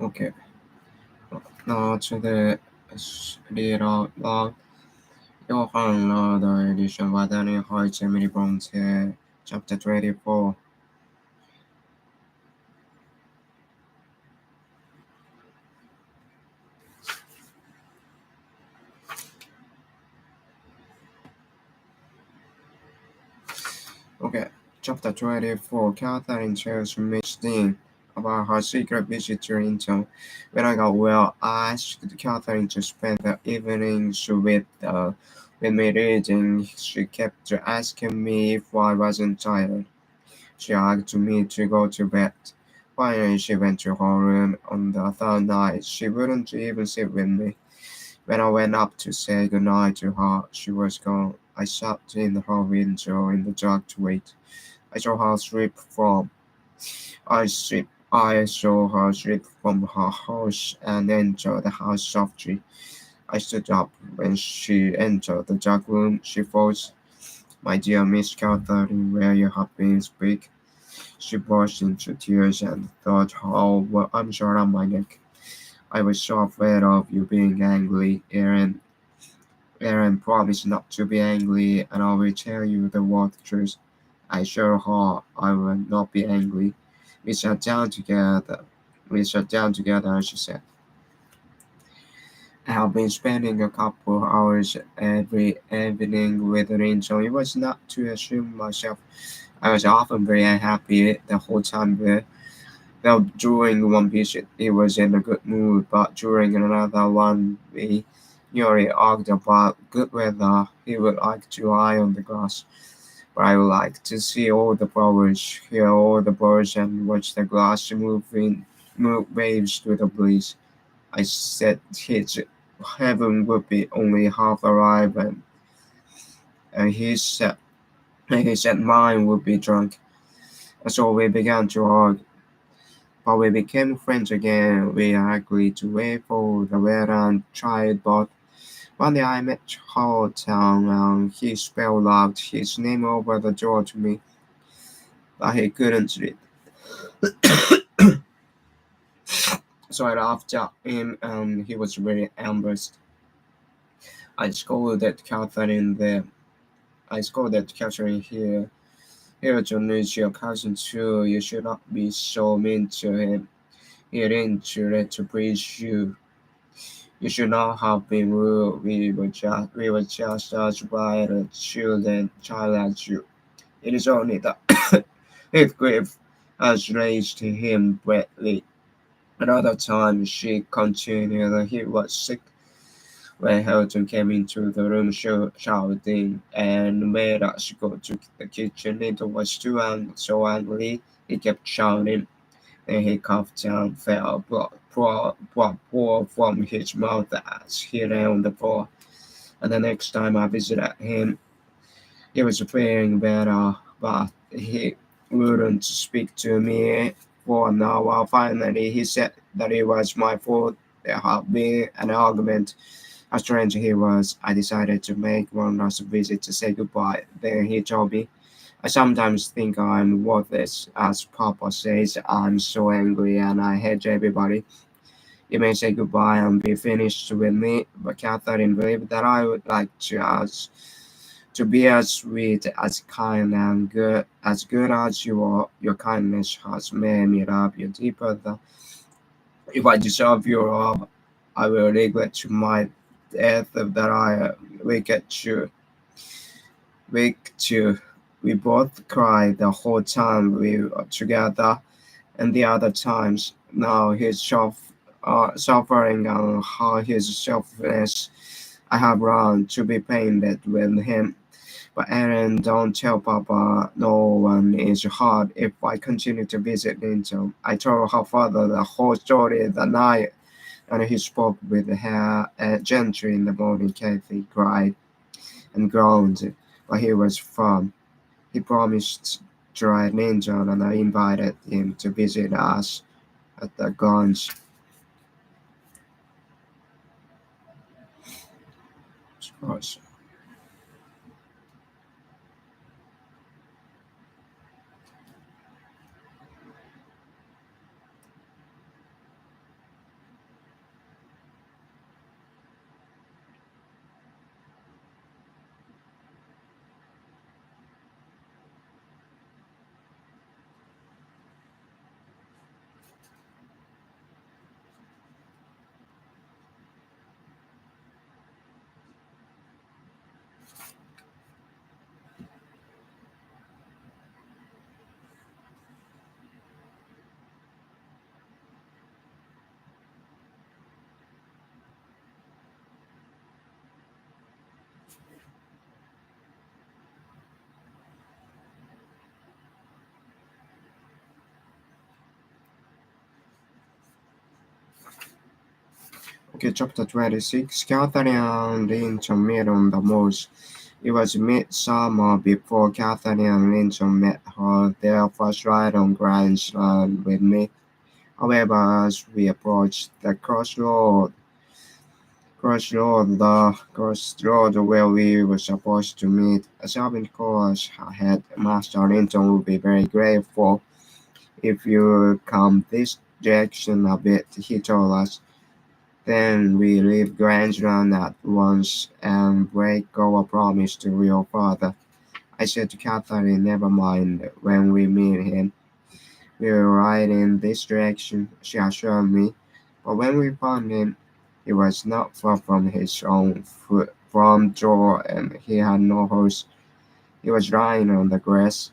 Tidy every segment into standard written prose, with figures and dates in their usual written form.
Okay. Now to the read out loud. Johan the edition Wadani Hoi Emily Bronze chapter 24. Okay. Chapter 24. Catherine tells Miss Dean about her secret visit to Rington. When I got well, I asked Catherine to spend the evenings with me reading. She kept asking me if I wasn't tired. She asked me to go to bed. Finally, she went to her room. On the third night, she wouldn't even sit with me. When I went up to say goodnight to her, she was gone. I sat in her window in the dark to wait. I saw her slip from. I saw her slip from her house and enter the house softly. I stood up when she entered the dark room. She falls. My dear Miss Catherine, where you have been speak. She burst into tears and thought how I'm sure on my neck. I was so afraid of you being angry, Aaron. Aaron promised not to be angry, and I will tell you the word truth. I assure her I will not be angry. We sat down together. We sat down together, and she said, I have been spending a couple hours every evening with Rachel. It was not to assume myself. I was often very unhappy the whole time there. Well, during one visit, he was in a good mood, but during another one, we nearly argued about good weather. He would like to lie on the grass, but I would like to see all the flowers, hear all the birds, and watch the grass move waves to the breeze. I said his heaven would be only half arrived, and he said mine would be drunk. And so we began to argue. But we became friends again. We agreed to wait for the weather and tried both. One day I met Charlton and he spelled out his name over the door to me, but he couldn't read. So I laughed at him and he was very embarrassed. I scolded Catherine there. I scolded Catherine here. Hilton is your cousin too. You should not be so mean to him. He didn't let to please you. You should not have been rude. We were just as bright a child as you. It is only that his grief has raised him greatly. Another time she continued, he was sick. When Hilton came into the room shouting and made us go to the kitchen, it was so angry. He kept shouting. Then he coughed and fell blood from his mouth as he lay on the floor. And the next time I visited him, he was feeling better, but he wouldn't speak to me for an hour. Finally, he said that it was my fault. There had been an argument. How strange he was. I decided to make one last visit to say goodbye. Then he told me, I sometimes think I'm worthless. As Papa says, I'm so angry and I hate everybody. You may say goodbye and be finished with me, but Catherine believed that I would like to be as sweet, as kind, and good as you are. Your kindness has made me love you deeper than if I deserve your love. I will regret to my death that I wicked you. Weak too. We both cried the whole time we were together, and the other times. Now his suffering and how his selflessness, I have run to be painted with him. But Aaron, don't tell Papa. No one is hard if I continue to visit Linton. I told her father the whole story that night, and he spoke with her gently in the morning. Kathy cried and groaned, but he was firm. He promised to write Linton, and I invited him to visit us at the guns. Okay, chapter 26. Catherine and Linton met on the moors. It was midsummer before Catherine and Linton met her their first ride on Grand Land with me. However, as we approached the crossroad where we were supposed to meet, a serving course ahead, Master Linton would be very grateful if you come this direction a bit, he told us. Then we leave Grandson at once and break our promise to your father. I said to Catherine, never mind when we meet him. We'll ride in this direction, she assured me. But when we found him, he was not far from his own front door and he had no horse. He was lying on the grass.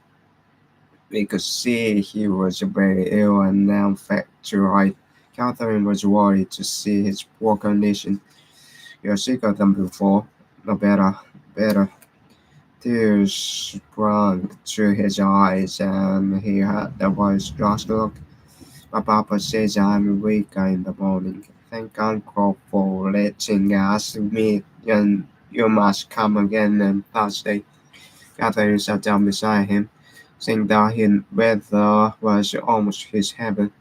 We could see he was very ill and unfit to ride. Catherine was worried to see his poor condition. You're sicker than before. No better, better. Tears sprang to his eyes, and he had the voice just look. My papa says I'm weaker in the morning. Thank Uncle for letting us meet, and you must come again on Thursday. Catherine sat down beside him, saying that his weather was almost his heaven.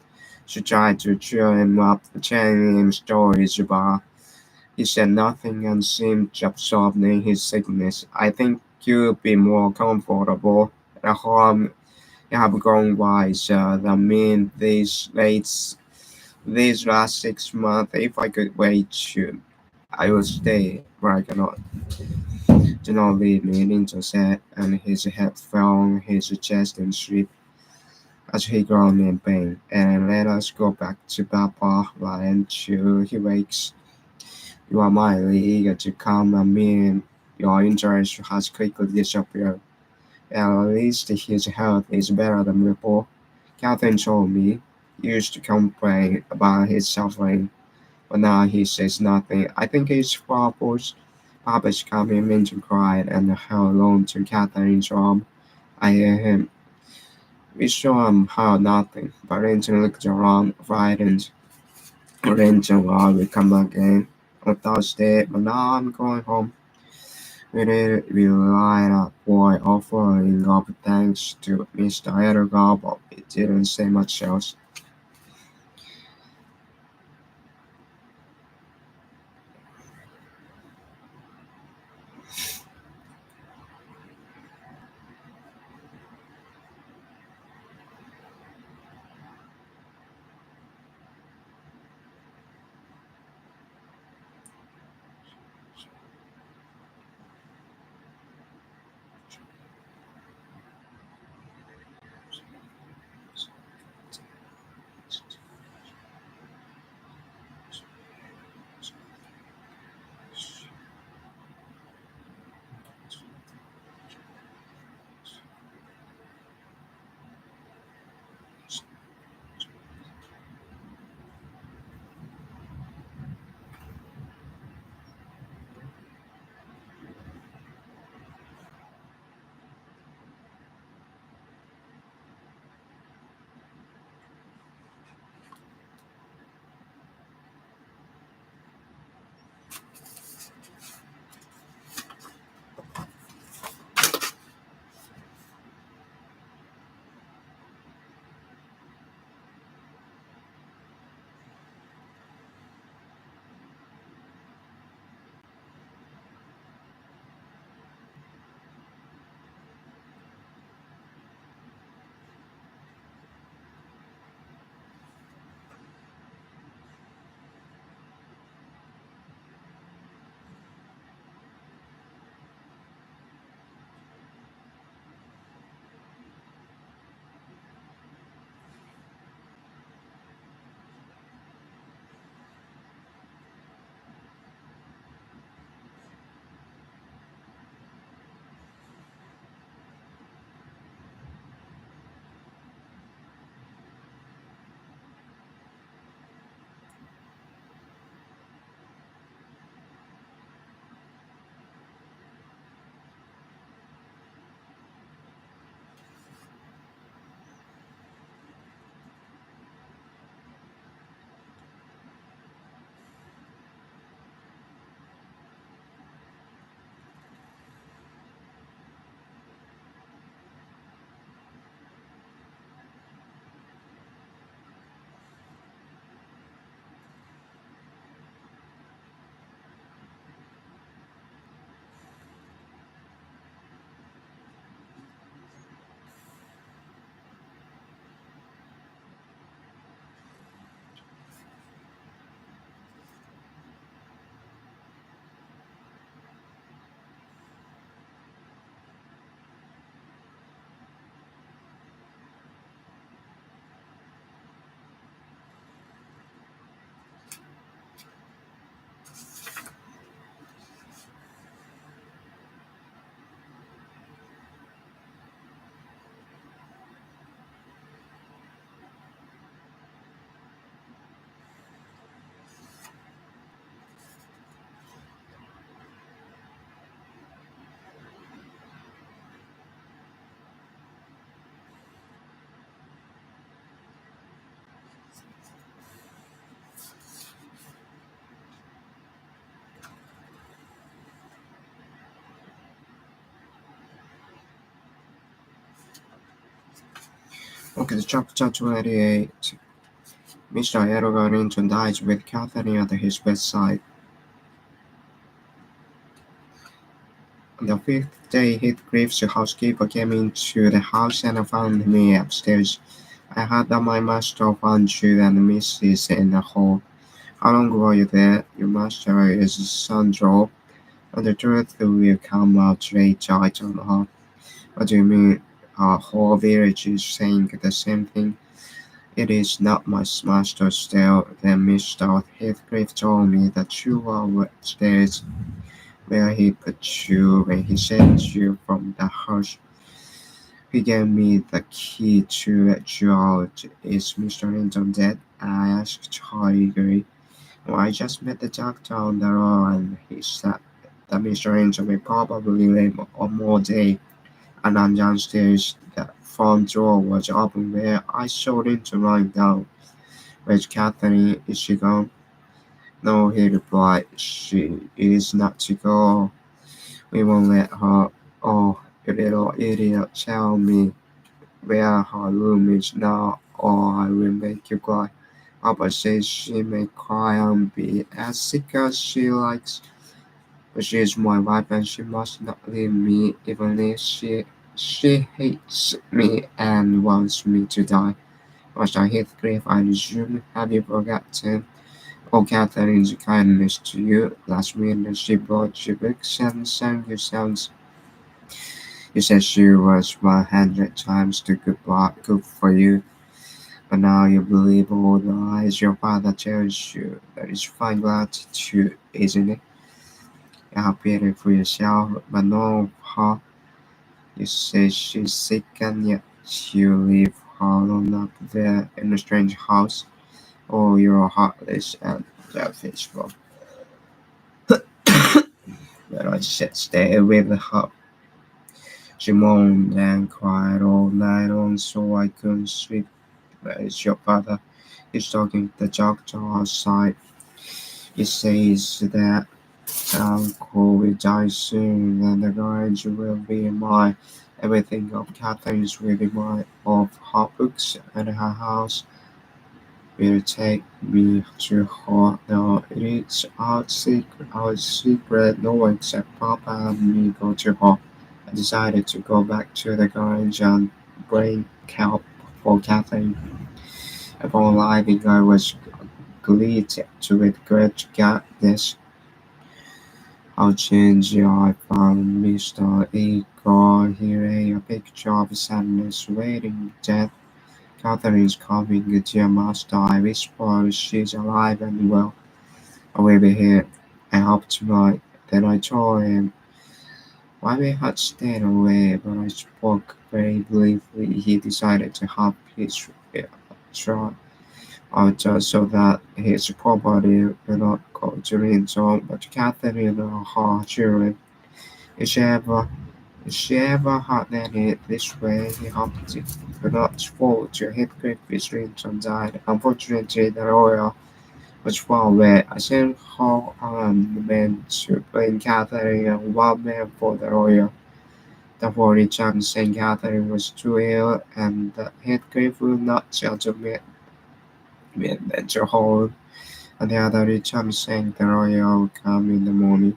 She tried to cheer him up, telling him stories, but he said nothing and seemed absorbed in his sickness. I think you'll be more comfortable at home. You have grown wiser than me in these last 6 months. If I could wait you, I would stay, but I cannot. Do not leave me, Linton said, and his head fell on his chest and sleep as he groaned in pain. And let us go back to Papa while until he wakes. You are mildly eager to come and meet. Your interest has quickly disappeared. At least his health is better than before. Catherine told me he used to complain about his suffering, but now he says nothing. I think he's purpose. Papa's coming in to cry and held on to Catherine's arm. I hear him. We saw him heard nothing, but Linton looked around, frightened. Linton, I will come again on Thursday, but now I'm going home. We light up boy offering up thanks to Mr. Edgar, but it didn't say much else. Okay, chapter 28. Mr. Edgar Linton dies with Catherine at his bedside. On the fifth day, Heathcliff's housekeeper came into the house and found me upstairs. I heard that my master found you and Mrs. in the hall. How long were you there? Your master is Sandro, and the truth will come out later, I told her. What do you mean? Our whole village is saying the same thing. It is not my master still. Then Mr. Heathcliff told me that you were upstairs where he put you when he sent you from the house. He gave me the key to let you out. Is Mr. Linton dead? I asked her eagerly. Well, I just met the doctor on the road and he said that Mr. Linton will probably live one more day. And I'm downstairs. The front door was open where I saw Linton lying down. Where's Catherine? Is she gone? No, he replied. She is not to go. We won't let her. Oh, you little idiot, tell me where her room is now, or I will make you cry. Papa says she may cry and be as sick as she likes, but she is my wife and she must not leave me, even if she hates me and wants me to die. Master Heathcliff, I resume, have you forgotten? Oh, Catherine's kindness to you. Last minute she brought you books and sang you songs. You said she was 100 times too good for you, but now you believe all the lies your father tells you. That is fine gratitude, isn't it? You have pity for yourself, but no her. You say she's sick and yet you leave her alone up there in a strange house. Oh, you're heartless and selfish, Bob. But I said stay with her. She moaned and cried all night long, so I couldn't sleep. Where is your father? He's talking to the doctor outside. He says that uncle will die soon, and the garage will be mine. Everything of Catherine's will be mine. Of her books and her house will take me to her. No, it's our secret. No one except Papa and me go to her. I decided to go back to the garage and bring help for Catherine. Upon arriving, I was greeted with great gladness. How changed I found Mr. Igor. He lay a picture of sadness, waiting death. Catherine's coming, dear master. I whispered, she's alive and well. I will be here. I hope tonight. Then I told him why we had stayed away, but I spoke very briefly. He decided to have his trial out so that his property will not go to Linton, but to Catherine and her children. If she ever, if she ever had any this way, he hoped it would not fall to Heathcliff if Linton died. Unfortunately, the lawyer was far away. I sent her and men to bring Catherine and one man for the lawyer. Therefore, Richard saying Catherine was too ill and that Heathcliff would not shelter me and enter hall, and the other Richard saying the lawyer would come in the morning.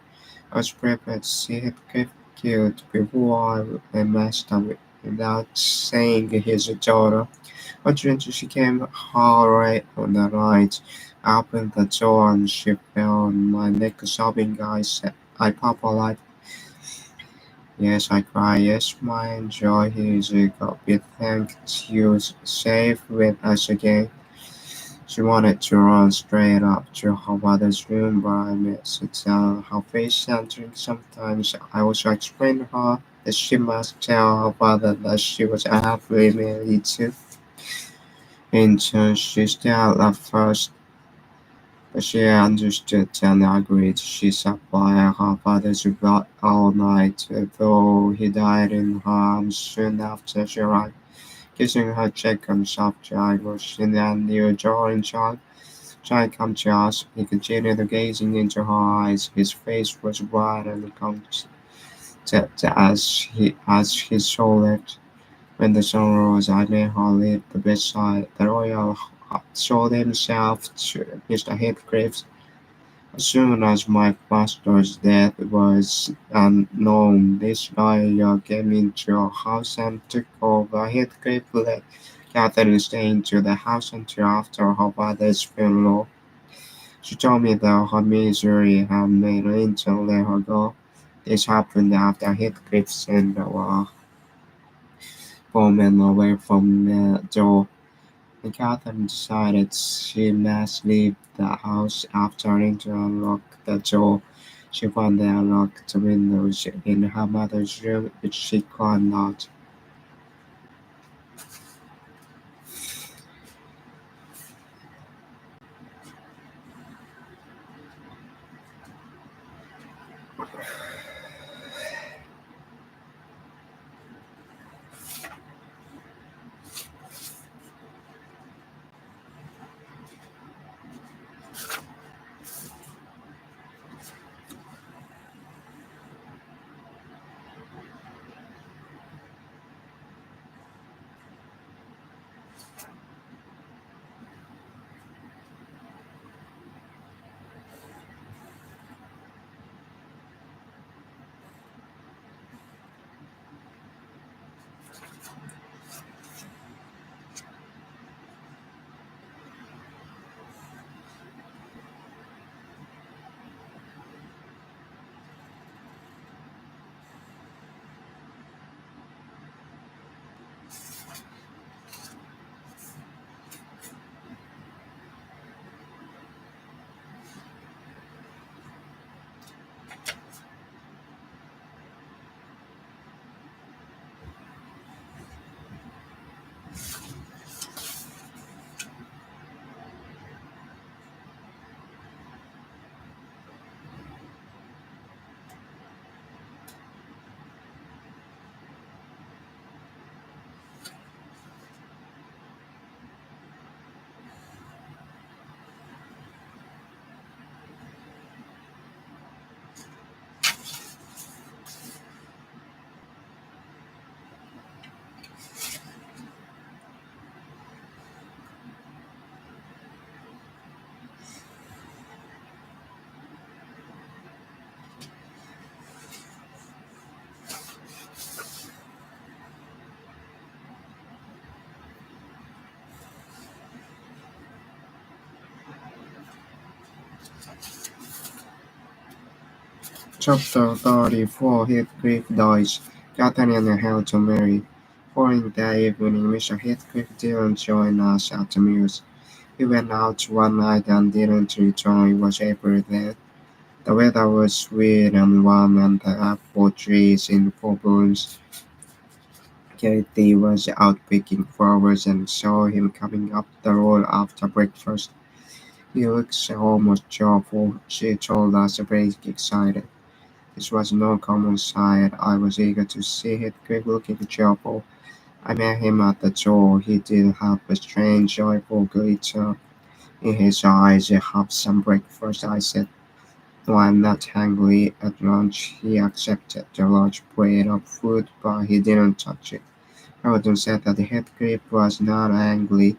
I was prepared to see Heathcliff killed before I messed up without saying his daughter. Fortunately, she came her way on the right. I opened the door and she fell on my neck sobbing. I said, I Papa alive. Yes, I cried. Yes, my angel, he's God be thanked you safe with us again. She wanted to run straight up to her mother's room, but I missed it down her face answering sometimes. I also explained to her that she must tell her father that she was happily married to. In turn, she stared at first, but she understood and agreed. She sat by her father's bed all night, though he died in her arms soon after she arrived, kissing her cheek and soft child was in and the drawing child. Child come to us. He continued gazing into her eyes. His face was bright and content as he saw it. When the sun rose, I made her leave the bedside. The royal showed himself to Mr. Heathcliff. As soon as my master's death was unknown, this lawyer came into our house and took over. Heathcliff let Catherine stay into the house until after her father's funeral. She told me that her misery had made Linton let her go. This happened after Heathcliff sent our foreman away from the door, and Catherine decided she must leave the house. After Linton unlocked the door, she found the unlocked windows in her mother's room, which she climbed out. Chapter 34. Heathcliff dies. Catherine and how to marry. Following that evening, Mr. Heathcliff didn't join us at the meals. He went out one night and didn't return. It was April then. The weather was sweet and warm, and the apple trees in full bloom. Katie was out picking flowers and saw him coming up the road after breakfast. He looks almost joyful, she told us, very excited. This was no common sight. I was eager to see Heathcliff looking joyful. I met him at the door. He did have a strange, joyful glitter in his eyes. Have some breakfast, I said. No, I'm not hungry. At lunch, he accepted the large plate of food, but he didn't touch it. Gordon said that Heathcliff was not angry.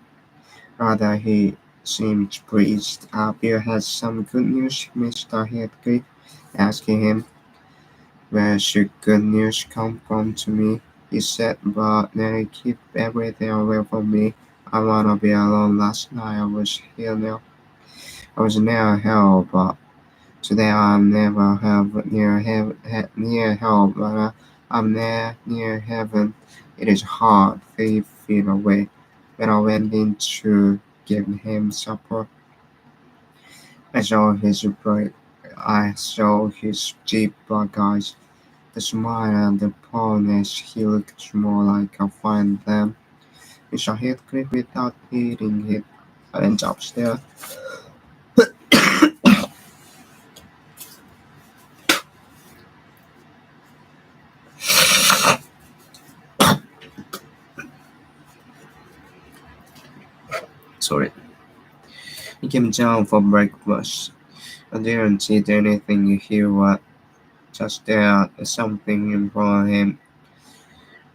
Rather, he seemed pleased. Have you had some good news, Mr. Heathcliff? Asking him. Where should good news come from to me? He said, but then keep everything away from me. I wanna be alone. Last night I was here now. I was near hell, but today I'm never near hell, but I'm near heaven. It is hard, 3 feet away. When I went in to give him supper, I saw his bright I saw his deep black eyes, the smile and the paleness. He looked more like a fine lamb. Mr. Heathcliff, without eating it, went upstairs. Sorry. He came down for breakfast. I didn't eat anything. He was just there, something in front of him.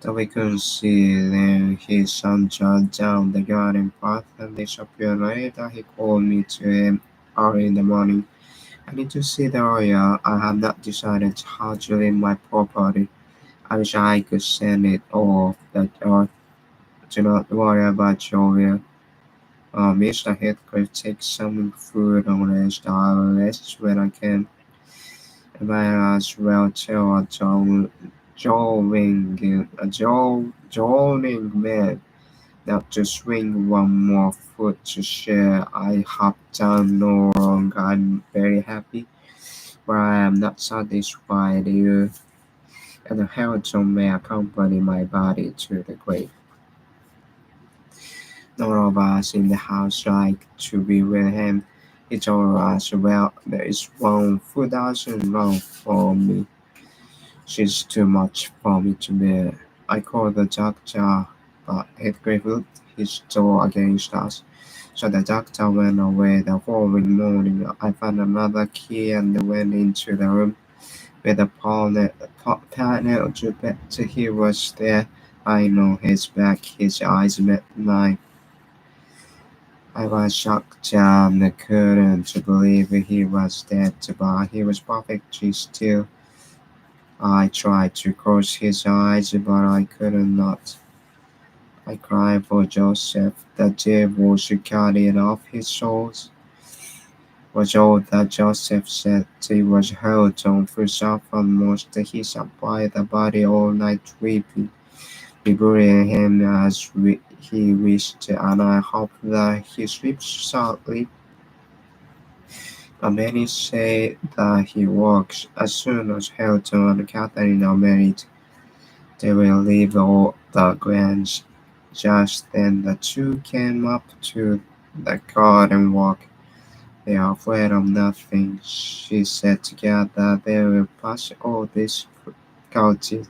Though we couldn't see then his son shot down the garden path and disappeared later. He called me to him early in the morning. I need to see the area. I have not decided how to leave my property. I wish I could send it off that earth. Do not worry about your will. Mr. Heathcliff, take some food on rest. I will rest when I can. I might as well tell a joling man not to swing one more foot to share. I have done no wrong. I'm very happy, but I am not satisfied. You and the Hamilton may accompany my body to the grave. None of us in the house like to be with him. He told us, well, there is one who doesn't love for me. She's too much for me to bear. I called the doctor, but Heathcliff looked his door against us. So the doctor went away. The following morning, I found another key and went into the room with a panel to bet he was there. I know his back. His eyes met mine. I was shocked and couldn't believe he was dead, but he was perfectly still. I tried to close his eyes, but I could not. I cried for Joseph. The devil should cut it off his souls. Was all that Joseph said. He was held on for suffered most. He sat by the body all night weeping. We buried him as he wished, and I hope that he sleeps soundly. But many say that he walks. As soon as Hilton and Catherine are married, they will leave all the Grange. Just then the two came up to the garden walk. They are afraid of nothing, she said together. They will pass all these difficulties.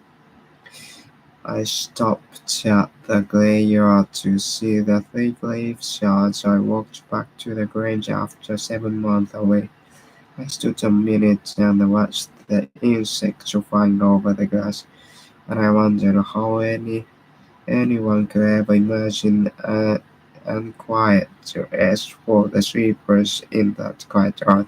I stopped at the graveyard to see the three graveyards. I walked back to the Grange after 7 months away. I stood a minute and watched the insects flying over the grass, and I wondered how anyone could ever imagine unquiet rest for the sleepers in that quiet earth.